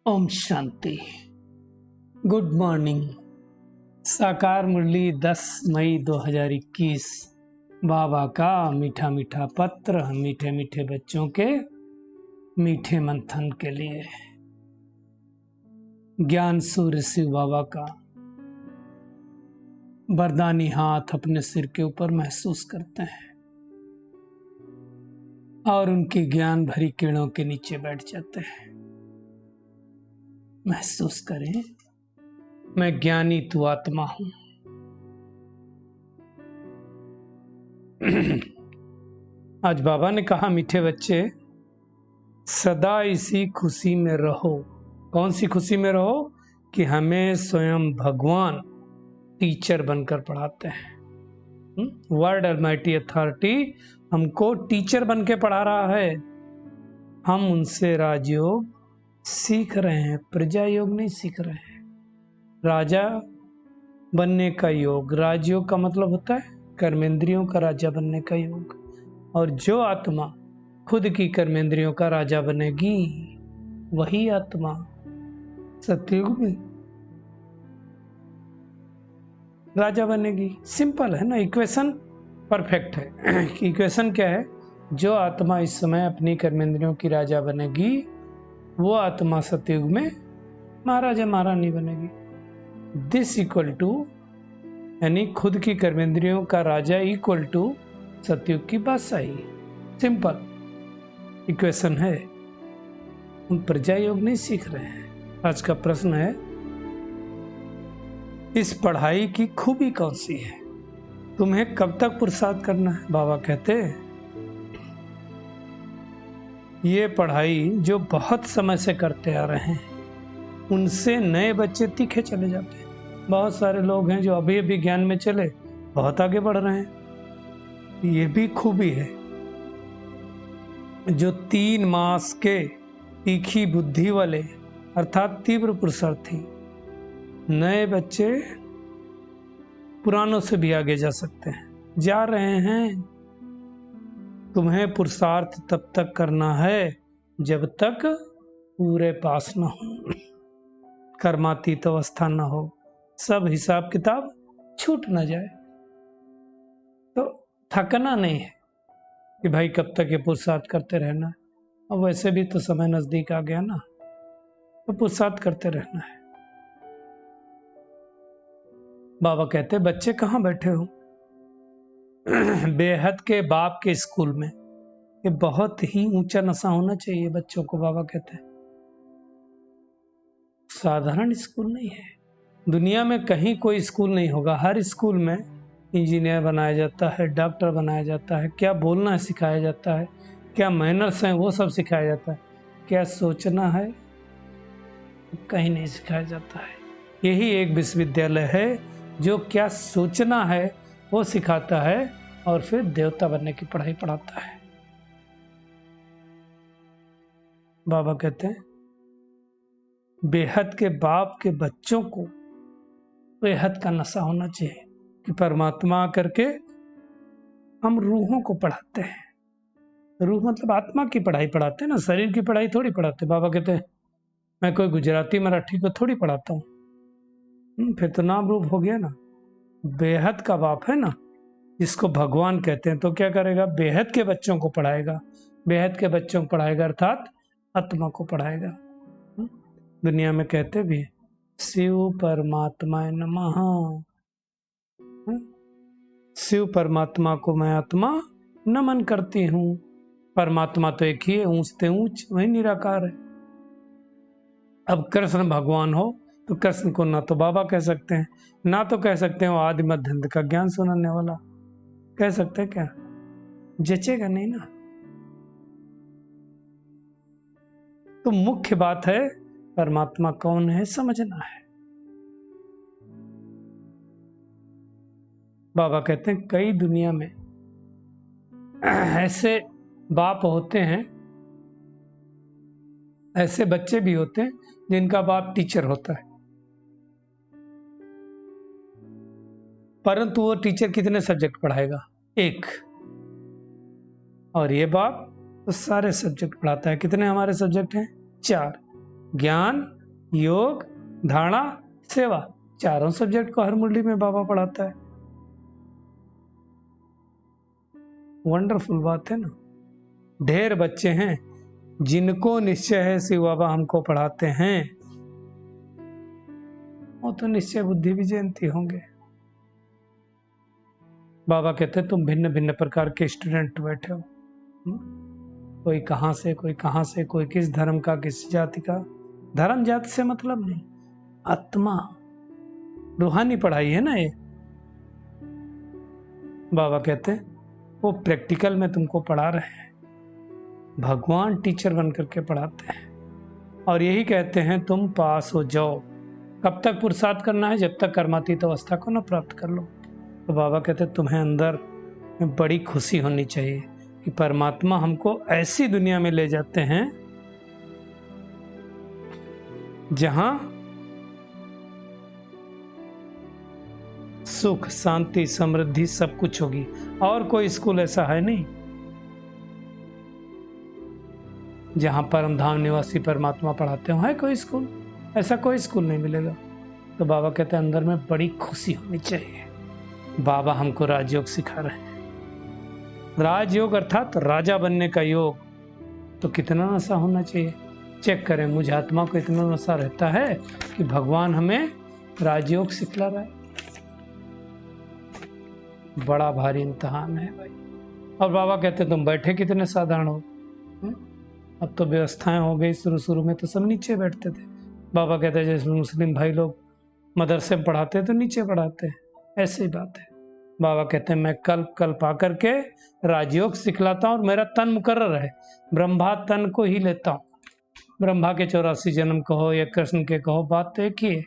Om Shanti. Good morning. साकार मुरली 10 मई 2021। बाबा का मीठा मीठा पत्र मीठे मीठे बच्चों के मीठे मंथन के लिए। ज्ञान सूर्य शिव बाबा का वरदानी हाथ अपने सिर के ऊपर महसूस करते हैं और उनकी ज्ञान भरी किरणों के नीचे बैठ जाते हैं। महसूस करें, मैं ज्ञानी तू आत्मा हूं। आज बाबा ने कहा, मीठे बच्चे सदा इसी खुशी में रहो। कौन सी खुशी में रहो? कि हमें स्वयं भगवान टीचर बनकर पढ़ाते हैं। वर्ड अलमाइटी अथॉरिटी हमको टीचर बन के पढ़ा रहा है। हम उनसे राजयोग सीख रहे हैं, प्रजा योग नहीं सीख रहे हैं। राजा बनने का योग, राजयोग का मतलब होता है कर्मेंद्रियों का राजा बनने का योग। और जो आत्मा खुद की कर्मेंद्रियों का राजा बनेगी, वही आत्मा सतयुग में राजा बनेगी। सिंपल है ना, इक्वेशन परफेक्ट है। इक्वेशन क्या है? जो आत्मा इस समय अपनी कर्मेंद्रियों की राजा बनेगी, वो आत्मा सतयुग में महाराजा महारानी बनेगी। दिस इक्वल टू, यानी खुद की कर्मेंद्रियों का राजा इक्वल टू सतयुग की बादशाही। सिंपल इक्वेशन है। हम प्रजा योग नहीं सीख रहे हैं। आज का प्रश्न है, इस पढ़ाई की खूबी कौन सी है? तुम्हें कब तक पुरुषार्थ करना है? बाबा कहते हैं, ये पढ़ाई जो बहुत समय से करते आ रहे हैं, उनसे नए बच्चे तीखे चले जाते हैं। बहुत सारे लोग हैं जो अभी अभी ज्ञान में चले, बहुत आगे बढ़ रहे हैं। ये भी खूबी है। जो 3 मास के तीखी बुद्धि वाले अर्थात तीव्र पुरुषार्थी, नए बच्चे पुरानों से भी आगे जा सकते हैं, जा रहे हैं। तुम्हें पुरुषार्थ तब तक करना है जब तक पूरे पास न हो, कर्मातीत अवस्था न हो, सब हिसाब किताब छूट न जाए। तो थकना नहीं है कि भाई कब तक ये पुरुषार्थ करते रहना है। और वैसे भी तो समय नजदीक आ गया ना, तो पुरुषार्थ करते रहना है। बाबा कहते, बच्चे कहाँ बैठे हो? बेहद के बाप के स्कूल में। ये बहुत ही ऊंचा नशा होना चाहिए बच्चों को। बाबा कहते हैं साधारण स्कूल नहीं है। दुनिया में कहीं कोई स्कूल नहीं होगा। हर स्कूल में इंजीनियर बनाया जाता है, डॉक्टर बनाया जाता है, क्या बोलना है सिखाया जाता है, क्या मैनर्स हैं वो सब सिखाया जाता है। क्या सोचना है कहीं नहीं सिखाया जाता है। यही एक विश्वविद्यालय है जो क्या सोचना है वो सिखाता है और फिर देवता बनने की पढ़ाई पढ़ाता है। बाबा कहते हैं बेहद के बाप के बच्चों को बेहद का नशा होना चाहिए कि परमात्मा करके हम रूहों को पढ़ाते हैं। रूह मतलब आत्मा की पढ़ाई पढ़ाते हैं ना, शरीर की पढ़ाई थोड़ी पढ़ाते। बाबा कहते हैं मैं कोई गुजराती मराठी को थोड़ी पढ़ाता हूँ। फिर तो नाम रूप हो गया ना। बेहद का बाप है ना, जिसको भगवान कहते हैं, तो क्या करेगा? बेहद के बच्चों को पढ़ाएगा। बेहद के बच्चों को पढ़ाएगा अर्थात आत्मा को पढ़ाएगा। दुनिया में कहते भी शिव परमात्मा नमः। शिव परमात्मा को मैं आत्मा नमन करती हूँ। परमात्मा तो एक ही है, ऊंचते ऊंच वही निराकार है। अब कृष्ण भगवान हो तो कृष्ण को ना तो बाबा कह सकते हैं, ना तो कह सकते हैं वो आदि मध्य अंत का ज्ञान सुनाने वाला। कह सकते हैं क्या? जचेगा नहीं ना। तो मुख्य बात है परमात्मा कौन है समझना है। बाबा कहते हैं कई दुनिया में ऐसे बाप होते हैं, ऐसे बच्चे भी होते हैं जिनका बाप टीचर होता है, परंतु वो टीचर कितने सब्जेक्ट पढ़ाएगा? एक। और ये बाप तो सारे सब्जेक्ट पढ़ाता है। कितने हमारे सब्जेक्ट हैं? 4। ज्ञान, योग, धारणा, सेवा, चारों सब्जेक्ट को हर मुरली में बाबा पढ़ाता है। वंडरफुल बात है ना। ढेर बच्चे हैं जिनको निश्चय है शिव बाबा हमको पढ़ाते हैं, वो तो निश्चय बुद्धि भी जयंती होंगे। बाबा कहते हैं तुम भिन्न भिन्न प्रकार के स्टूडेंट बैठे हो, कोई कहां से, कोई कहां से, कोई किस धर्म का, किस जाति का। धर्म जाति से मतलब नहीं, आत्मा, रूहानी पढ़ाई है ना ये। बाबा कहते हैं वो प्रैक्टिकल में तुमको पढ़ा रहे हैं, भगवान टीचर बन करके पढ़ाते हैं, और यही कहते हैं तुम पास हो जाओ। कब तक पुरुषार्थ करना है? जब तक कर्मातीत अवस्था को न प्राप्त कर लो। तो बाबा कहते हैं तुम्हें अंदर में बड़ी खुशी होनी चाहिए कि परमात्मा हमको ऐसी दुनिया में ले जाते हैं जहां सुख, शांति, समृद्धि सब कुछ होगी। और कोई स्कूल ऐसा है नहीं जहां परम धाम निवासी परमात्मा पढ़ाते हो। है कोई स्कूल? ऐसा कोई स्कूल नहीं मिलेगा। तो बाबा कहते हैं अंदर में बड़ी खुशी होनी चाहिए, बाबा हमको राजयोग सिखा रहे हैं। राजयोग अर्थात राजा बनने का योग। तो कितना नशा होना चाहिए? चेक करें, मुझ आत्मा को इतना नशा रहता है कि भगवान हमें राजयोग सिखला रहा है। बड़ा भारी इम्तिहान है भाई। और बाबा कहते तुम बैठे कितने साधारण हो। अब तो व्यवस्थाएं हो गई, शुरू शुरू में तो सब नीचे बैठते थे। बाबा कहते हैं जैसे मुस्लिम भाई लोग मदरसे में पढ़ाते हैं तो नीचे पढ़ाते हैं, ऐसी बात है। बाबा कहते हैं मैं कल्प कल्प आकर के राजयोग सिखलाता हूँ और मेरा तन मुकर्रर है, ब्रह्मा तन को ही लेता हूँ। ब्रह्मा के 84 जन्म कहो या कृष्ण के कहो, बात तो एक ही है।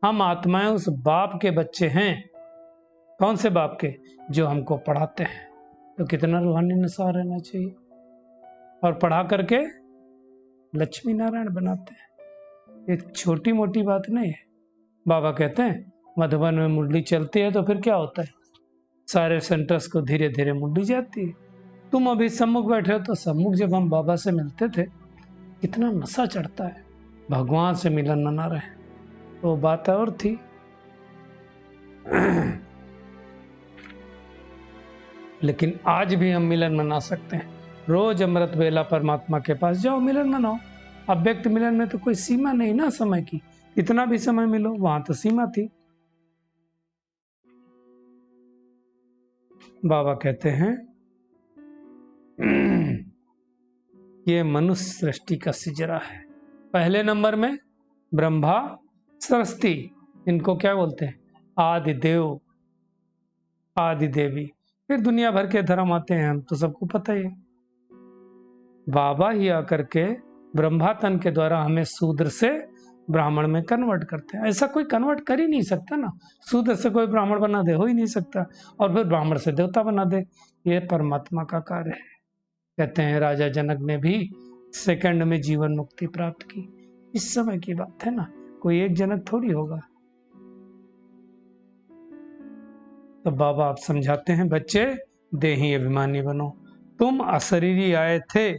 हम आत्माएं उस बाप के बच्चे हैं। कौन से बाप के? जो हमको पढ़ाते हैं। तो कितना रूहानी नशा रहना चाहिए। और पढ़ा करके लक्ष्मी नारायण बनाते हैं। एक छोटी मोटी बात नहीं है। बाबा कहते हैं मधुबन में मुरली चलती है तो फिर क्या होता है, सारे सेंटर्स को धीरे धीरे मुरली जाती है। तुम अभी सम्मुख बैठे हो, तो सम्मुख जब हम बाबा से मिलते थे कितना नशा चढ़ता है, भगवान से मिलन मना रहे, तो बात और थी। लेकिन आज भी हम मिलन मना सकते हैं। रोज अमृत बेला परमात्मा के पास जाओ, मिलन मनाओ। अव्यक्त मिलन में तो कोई सीमा नहीं ना समय की, कितना भी समय मिलो, वहां तो सीमा थी। बाबा कहते हैं ये मनुष्य सृष्टि का सिजरा है। पहले नंबर में ब्रह्मा सरस्वती, इनको क्या बोलते हैं? आदि देव, आदि देवी। फिर दुनिया भर के धर्म आते हैं, हम तो सबको पता ही है। बाबा ही आकर के ब्रह्मा तन के द्वारा हमें शूद्र से ब्राह्मण में कन्वर्ट करते हैं। ऐसा कोई कन्वर्ट कर ही नहीं सकता ना, शूद्र से कोई ब्राह्मण बना दे, हो ही नहीं सकता। और फिर ब्राह्मण से देवता बना दे, ये परमात्मा का कार्य है। कहते हैं राजा जनक ने भी सेकंड में जीवन मुक्ति प्राप्त की। इस समय की बात है ना, कोई एक जनक थोड़ी होगा। तो बाबा आप समझाते हैं बच्चे देही अभिमानी बनो। तुम अशरीरी आए थे,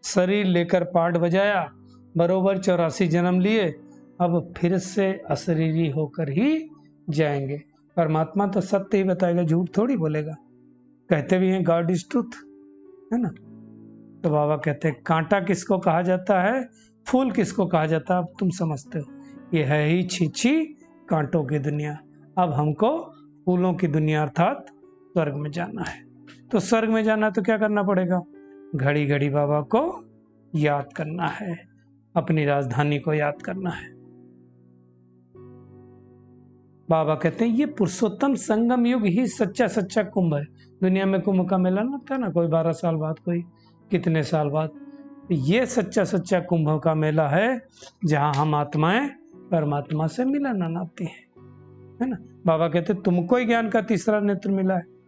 शरीर लेकर पाठ बजाया, बरोबर 84 जन्म लिए, अब फिर से अशरीरी होकर ही जाएंगे। परमात्मा तो सत्य ही बताएगा, झूठ थोड़ी बोलेगा। कहते भी हैं गॉड इज ट्रूथ, है ना। तो बाबा कहते हैं कांटा किसको कहा जाता है, फूल किसको कहा जाता है, अब तुम समझते हो। ये है ही छीछी कांटों की दुनिया। अब हमको फूलों की दुनिया अर्थात स्वर्ग में जाना है। तो स्वर्ग में जाना है तो क्या करना पड़ेगा? घड़ी घड़ी बाबा को याद करना है, अपनी राजधानी को याद करना है। बाबा कहते हैं ये पुरुषोत्तम संगम युग ही सच्चा सच्चा कुंभ है। दुनिया में कुंभ का मेला ना होता है ना, कोई 12 साल बाद, कोई कितने साल बाद। ये सच्चा सच्चा कुंभ का मेला है जहां हम आत्माएं परमात्मा से मिलन मनाती हैं, है ना। बाबा कहते तुमको ही ज्ञान का तीसरा नेत्र मिला है।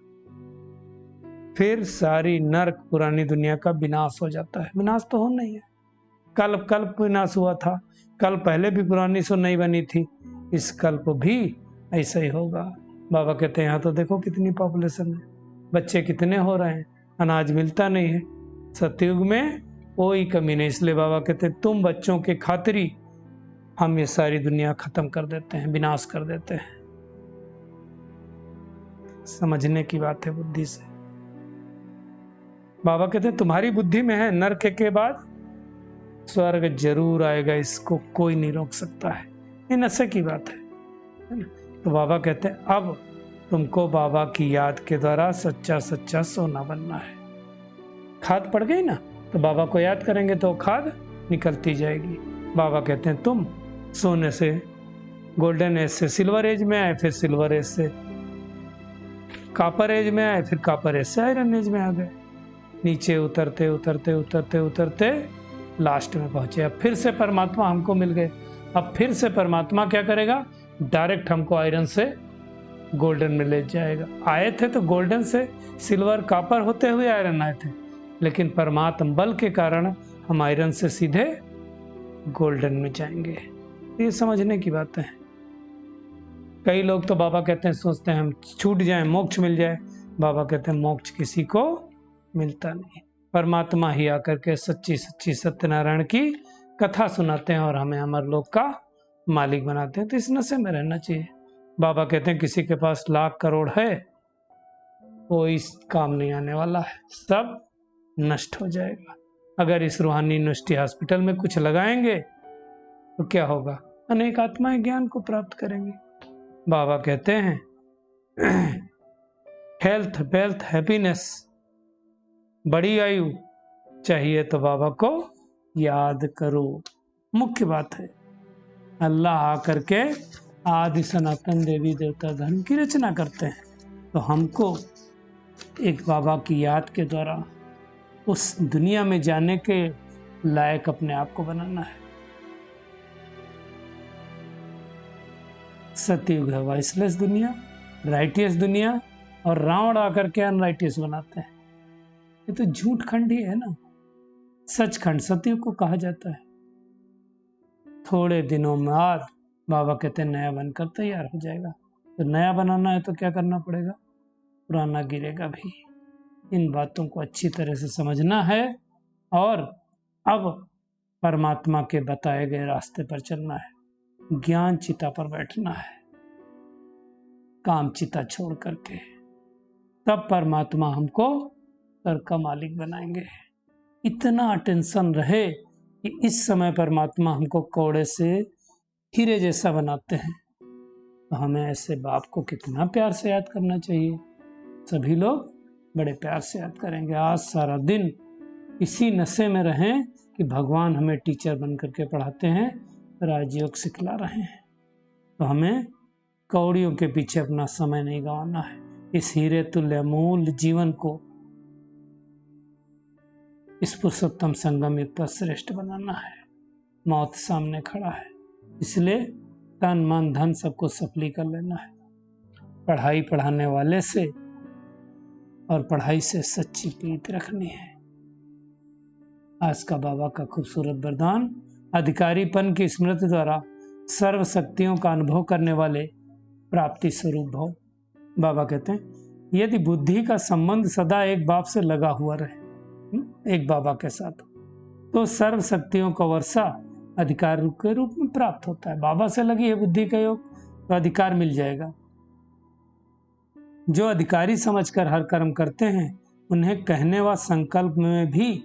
फिर सारी नरक पुरानी दुनिया का विनाश हो जाता है। विनाश तो होना ही है। कल्प कल्प विनाश हुआ था, कल पहले भी पुरानी सो नहीं बनी थी, इस कल्प भी ऐसा ही होगा। बाबा कहते हैं यहाँ तो देखो कितनी पॉपुलेशन है, बच्चे कितने हो रहे हैं, अनाज मिलता नहीं है। सतयुग में कोई कमी नहीं, इसलिए बाबा कहते हैं तुम बच्चों के खातिरी हम ये सारी दुनिया खत्म कर देते हैं, विनाश कर देते हैं। समझने की बात है बुद्धि से। बाबा कहते हैं तुम्हारी बुद्धि में है नरक के बाद स्वर्ग जरूर आएगा, इसको कोई नहीं रोक सकता है, ये नशे की बात है ना। तो बाबा कहते हैं अब तुमको बाबा की याद के द्वारा सच्चा सच्चा सोना बनना है। खाद पड़ गई ना, तो बाबा को याद करेंगे तो खाद निकलती जाएगी। बाबा कहते हैं तुम सोने से, गोल्डन एज से सिल्वर एज में आए, फिर सिल्वर एज से कॉपर एज में आए, फिर कॉपर एज से आयरन एज में आ गए। नीचे उतरते उतरते उतरते उतरते लास्ट में पहुंचे। अब फिर से परमात्मा हमको मिल गए। अब फिर से परमात्मा क्या करेगा, डायरेक्ट हमको आयरन से गोल्डन में ले जाएगा। आए थे तो गोल्डन से सिल्वर कॉपर होते हुए आयरन आए थे, लेकिन परमात्मा बल के कारण हम आयरन से सीधे गोल्डन में जाएंगे। ये समझने की बात है। कई लोग तो बाबा कहते हैं सोचते हैं हम छूट जाएं, मोक्ष मिल जाए। बाबा कहते हैं मोक्ष किसी को मिलता नहीं, परमात्मा ही आकर के सच्ची सच्ची सत्यनारायण की कथा सुनाते हैं और हमें अमरलोक का मालिक बनाते हैं। तो इस नशे में रहना चाहिए। बाबा कहते हैं किसी के पास लाख करोड़ है, वो इस काम नहीं आने वाला है, सब नष्ट हो जाएगा। अगर इस रूहानी यूनिवर्सिटी हॉस्पिटल में कुछ लगाएंगे तो क्या होगा, अनेक आत्माएं ज्ञान को प्राप्त करेंगे। बाबा कहते हैं हेल्थ वेल्थ हैप्पीनेस, बड़ी आयु चाहिए तो बाबा को याद करो। मुख्य बात है अल्लाह आकर के आदि सनातन देवी देवता धर्म की रचना करते हैं, तो हमको एक बाबा की याद के द्वारा उस दुनिया में जाने के लायक अपने आप को बनाना है। सतयुग है वाइसलेस दुनिया, राइटियस दुनिया, और रावण आकर के अनराइटियस बनाते हैं। ये तो झूठ खंड ही है ना। सचखंड सतयुग को कहा जाता है। थोड़े दिनों में बाद बाबा कहते हैं नया बनकर तैयार हो जाएगा। तो नया बनाना है तो क्या करना पड़ेगा, पुराना गिरेगा भी। इन बातों को अच्छी तरह से समझना है और अब परमात्मा के बताए गए रास्ते पर चलना है। ज्ञान चिता पर बैठना है, काम चिता छोड़ करके, तब परमात्मा हमको स्वर्ग का मालिक बनाएंगे। इतना अटेंशन रहे कि इस समय परमात्मा हमको कौड़े से हीरे जैसा बनाते हैं, तो हमें ऐसे बाप को कितना प्यार से याद करना चाहिए। सभी लोग बड़े प्यार से याद करेंगे। आज सारा दिन इसी नशे में रहें कि भगवान हमें टीचर बन करके पढ़ाते हैं, राजयोग सिखला रहे हैं, तो हमें कौड़ियों के पीछे अपना समय नहीं गंवाना है। इस हीरे तुल्य अमूल्य जीवन को इस पुरुषोत्तम संगम युग पर श्रेष्ठ बनाना है। मौत सामने खड़ा है, इसलिए तन मन धन सबको सफली कर लेना है। पढ़ाई पढ़ाने वाले से और पढ़ाई से सच्ची प्रीति रखनी है। आज का बाबा का खूबसूरत वरदान, अधिकारीपन की स्मृति द्वारा सर्व शक्तियों का अनुभव करने वाले प्राप्ति स्वरूप भव। बाबा कहते हैं यदि बुद्धि का संबंध सदा एक बाप से लगा हुआ रहे, एक बाबा के साथ, तो सर्व शक्तियों का वर्षा अधिकार के रूप में प्राप्त होता है। बाबा से लगी है बुद्धि का योग, तो अधिकार मिल जाएगा। जो अधिकारी समझकर हर कर्म करते हैं, उन्हें कहने व संकल्प में भी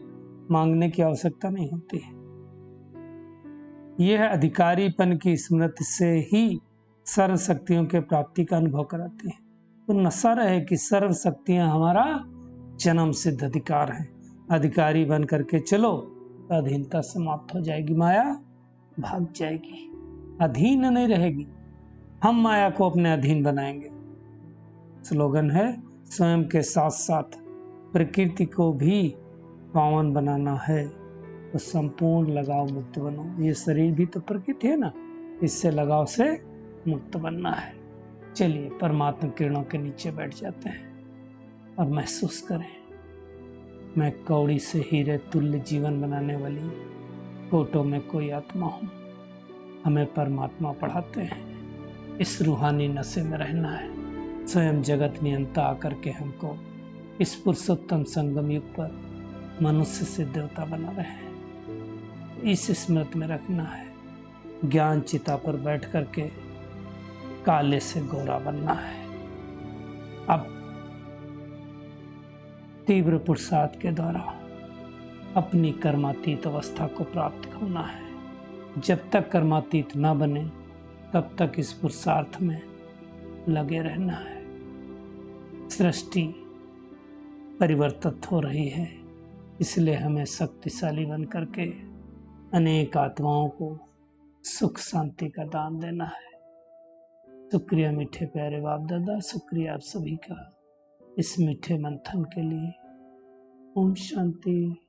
मांगने की आवश्यकता नहीं होती है। यह अधिकारीपन की स्मृति से ही सर्व शक्तियों के प्राप्ति का अनुभव कराती है। तो नशा रहे कि सर्व शक्तियां हमारा जन्म सिद्ध अधिकार है। अधिकारी बन करके चलो तो अधीनता समाप्त हो जाएगी, माया भाग जाएगी, अधीन नहीं रहेगी। हम माया को अपने अधीन बनाएंगे। स्लोगन है स्वयं के साथ साथ प्रकृति को भी पावन बनाना है, तो संपूर्ण लगाव मुक्त बनो। ये शरीर भी तो प्रकृति है ना, इससे लगाव से मुक्त बनना है। चलिए परमात्मा किरणों के नीचे बैठ जाते हैं और महसूस करें, मैं कौड़ी से हीरे तुल्य जीवन बनाने वाली फोटो में कोई आत्मा हूँ। हमें परमात्मा पढ़ाते हैं, इस रूहानी नशे में रहना है। स्वयं जगत नियंता आकर के हमको इस पुरुषोत्तम संगम युग पर मनुष्य से देवता बना रहे हैं। इस स्मृति में रखना है। ज्ञान चिता पर बैठ करके काले से गोरा बनना है। अब तीव्र पुरुषार्थ के द्वारा अपनी कर्मातीत अवस्था को प्राप्त होना है। जब तक कर्मातीत न बने तब तक इस पुरुषार्थ में लगे रहना है। सृष्टि परिवर्तित हो रही है, इसलिए हमें शक्तिशाली बन करके अनेक आत्माओं को सुख शांति का दान देना है। शुक्रिया मीठे प्यारे बाप दादा, शुक्रिया आप सभी का इस मीठे मंथन के लिए। ओम शांति।